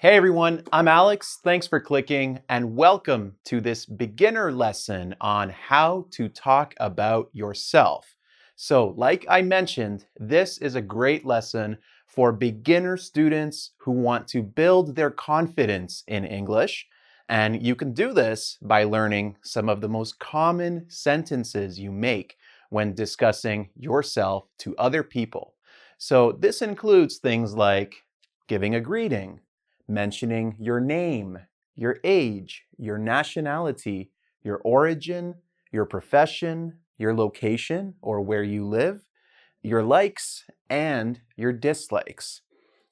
Hey everyone, I'm Alex. Thanks for clicking and welcome to this beginner lesson on how to talk about yourself. So, like I mentioned, this is a great lesson for beginner students who want to build their confidence in English. And you can do this by learning some of the most common sentences you make when discussing yourself to other people. So, this includes things like giving a greeting, mentioning your name, your age, your nationality, your origin, your profession, your location or where you live, your likes, and your dislikes.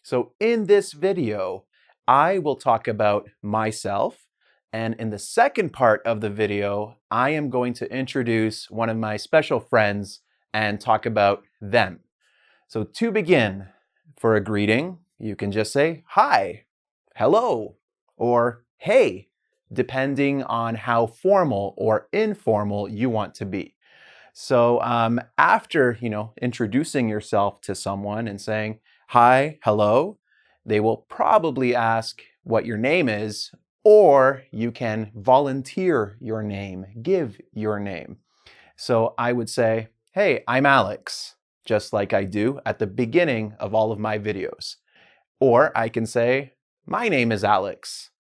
So in this video, I will talk about myself. And in the second part of the video, I am going to introduce one of my special friends and talk about them. So to begin, for a greeting, you can just say hi, hello, or hey, depending on how formal or informal you want to be. So after, introducing yourself to someone and saying hi, hello, they will probably ask what your name is, or you can volunteer your name, give your name. So I would say, hey, I'm Alex, just like I do at the beginning of all of my videos. Or I can say, my name is Alex.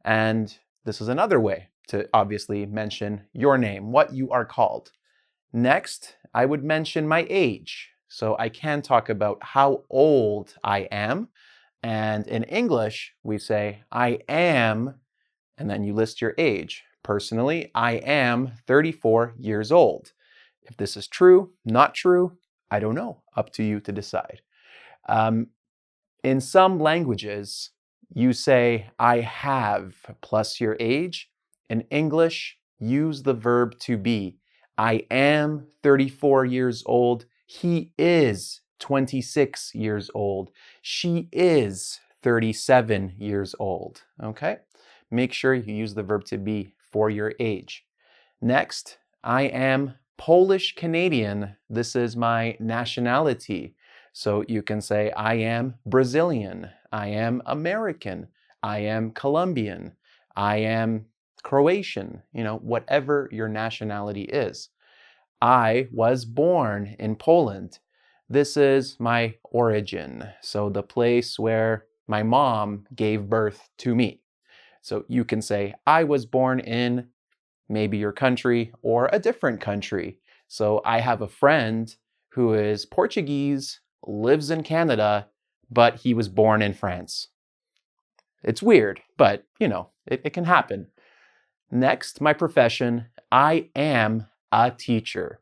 And this is another way to obviously mention your name, what you are called. Next, I would mention my age. So I can talk about how old I am. And in English, we say, I am, and then you list your age. Personally, I am 34 years old. If this is true, not true, I don't know. Up to you to decide. In some languages, you say, I have plus your age. In English, use the verb to be. I am 34 years old. He is 26 years old. She is 37 years old. Okay? Make sure you use the verb to be for your age. Next, I am Polish Canadian. This is my nationality. So you can say, I am Brazilian, I am American, I am Colombian, I am Croatian, whatever your nationality is. I was born in Poland. This is my origin, so the place where my mom gave birth to me. So you can say, I was born in maybe your country or a different country. So I have a friend who is Portuguese, lives in Canada, but he was born in France. It's weird, but it can happen. Next, my profession, I am a teacher.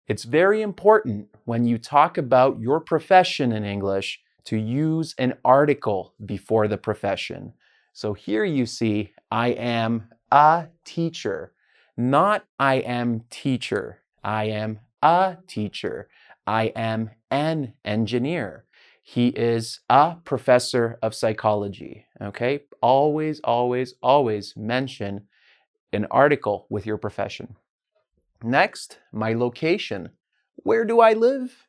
It's very important when you talk about your profession in English to use an article before the profession. So here you see, I am a teacher, not I am teacher. I am a teacher. I am an engineer. He is a professor of psychology. Okay? Always, always, always mention an article with your profession. Next, my location. Where do I live?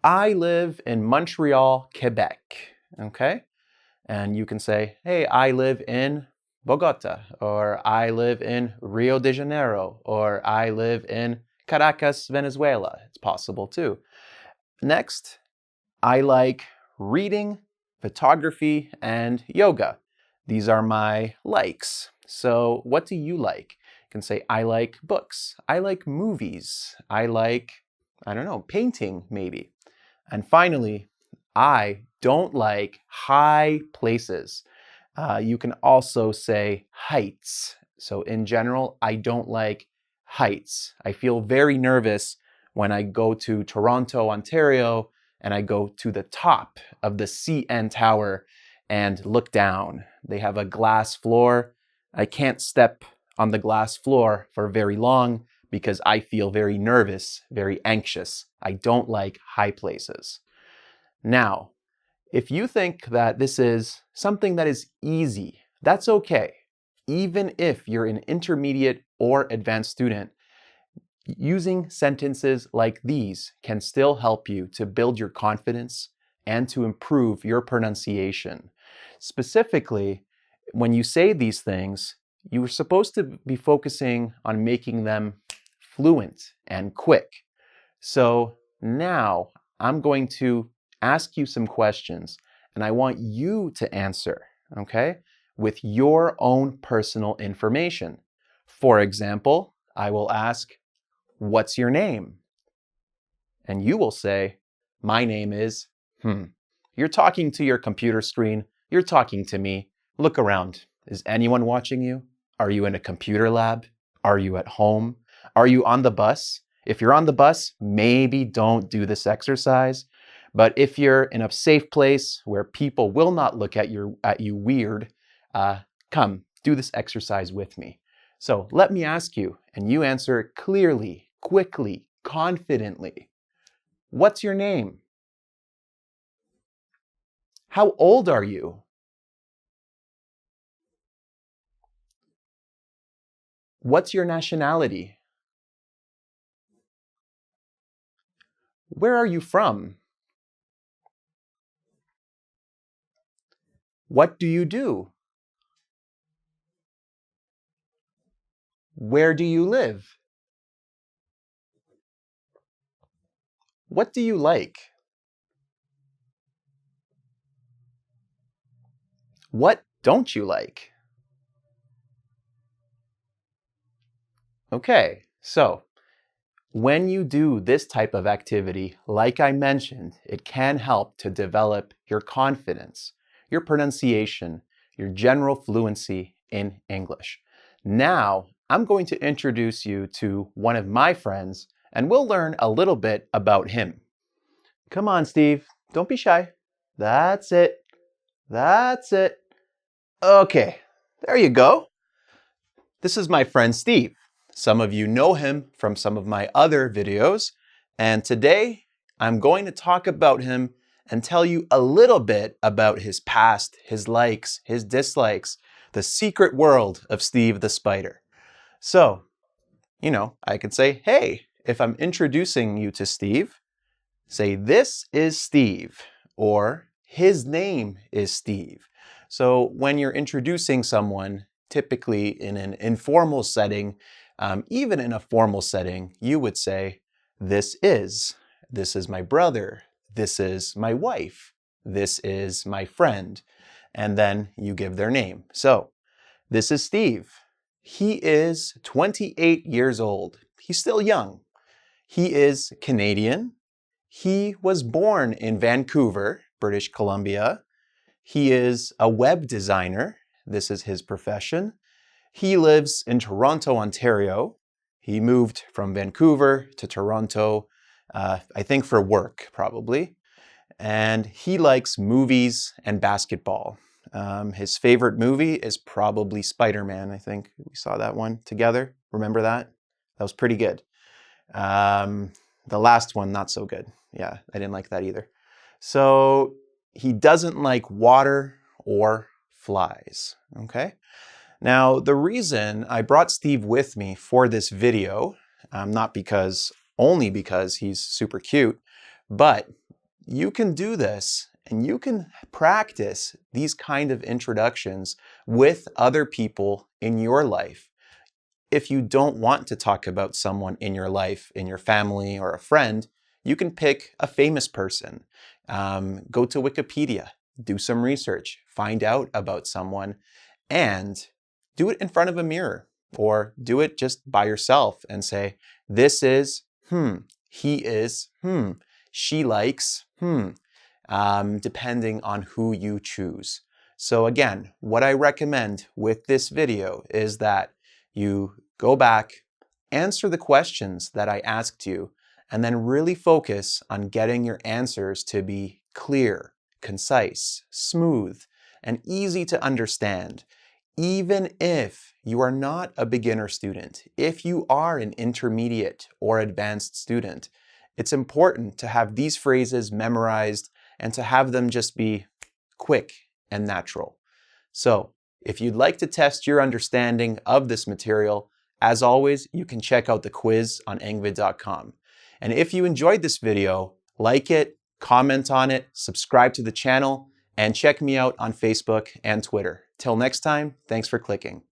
I live in Montreal, Quebec. Okay? And you can say, hey, I live in Bogota, or I live in Rio de Janeiro, or I live in Caracas, Venezuela. It's possible too. Next, I like reading, photography, and yoga. These are my likes. So what do you like? You can say, I like books. I like movies. I like, painting maybe. And finally, I don't like high places. You can also say heights. So in general, I don't like heights. I feel very nervous when I go to Toronto, Ontario, and I go to the top of the CN Tower and look down. They have a glass floor. I can't step on the glass floor for very long because I feel very nervous, very anxious. I don't like high places. Now, if you think that this is something that is easy, that's okay. Even if you're an intermediate or advanced student, using sentences like these can still help you to build your confidence and to improve your pronunciation. Specifically, when you say these things, you were supposed to be focusing on making them fluent and quick. So now I'm going to ask you some questions, and I want you to answer, okay, with your own personal information. For example, I will ask, "What's your name?" And you will say, "My name is," You're talking to your computer screen. You're talking to me. Look around. Is anyone watching you? Are you in a computer lab? Are you at home? Are you on the bus? If you're on the bus, maybe don't do this exercise. But if you're in a safe place where people will not look at you weird, come, do this exercise with me. So let me ask you, and you answer clearly, quickly, confidently. What's your name? How old are you? What's your nationality? Where are you from? What do you do? Where do you live? What do you like? What don't you like? Okay, so when you do this type of activity, like I mentioned, it can help to develop your confidence, your pronunciation, your general fluency in English. Now, I'm going to introduce you to one of my friends, and we'll learn a little bit about him. Come on, Steve. Don't be shy. That's it. That's it. Okay, there you go. This is my friend Steve. Some of you know him from some of my other videos, and today I'm going to talk about him and tell you a little bit about his past, his likes, his dislikes, the secret world of Steve the Spider. So, I could say, hey, if I'm introducing you to Steve, say, "This is Steve," or "His name is Steve." So when you're introducing someone, typically in an informal setting, even in a formal setting, you would say, "This is my brother, this is my wife, this is my friend," and then you give their name. So this is Steve. He is 28 years old. He's still young. He is Canadian. He was born in Vancouver, British Columbia. He is a web designer. This is his profession. He lives in Toronto, Ontario. He moved from Vancouver to Toronto, I think for work, probably. And he likes movies and basketball. His favorite movie is probably Spider-Man, I think. We saw that one together. Remember that? That was pretty good. The last one, not so good. Yeah, I didn't like that either. So he doesn't like water or flies, okay? Now, the reason I brought Steve with me for this video, not only because he's super cute, but you can do this and you can practice these kind of introductions with other people in your life. If you don't want to talk about someone in your life, in your family or a friend, you can pick a famous person. Go to Wikipedia, do some research, find out about someone, and do it in front of a mirror, or do it just by yourself and say, "This is, he is, she likes, depending on who you choose." So again, what I recommend with this video is that you go back, answer the questions that I asked you, and then really focus on getting your answers to be clear, concise, smooth, and easy to understand. Even if you are not a beginner student, if you are an intermediate or advanced student, it's important to have these phrases memorized and to have them just be quick and natural. So, if you'd like to test your understanding of this material, as always, you can check out the quiz on engvid.com. And if you enjoyed this video, like it, comment on it, subscribe to the channel, and check me out on Facebook and Twitter. Till next time, thanks for clicking.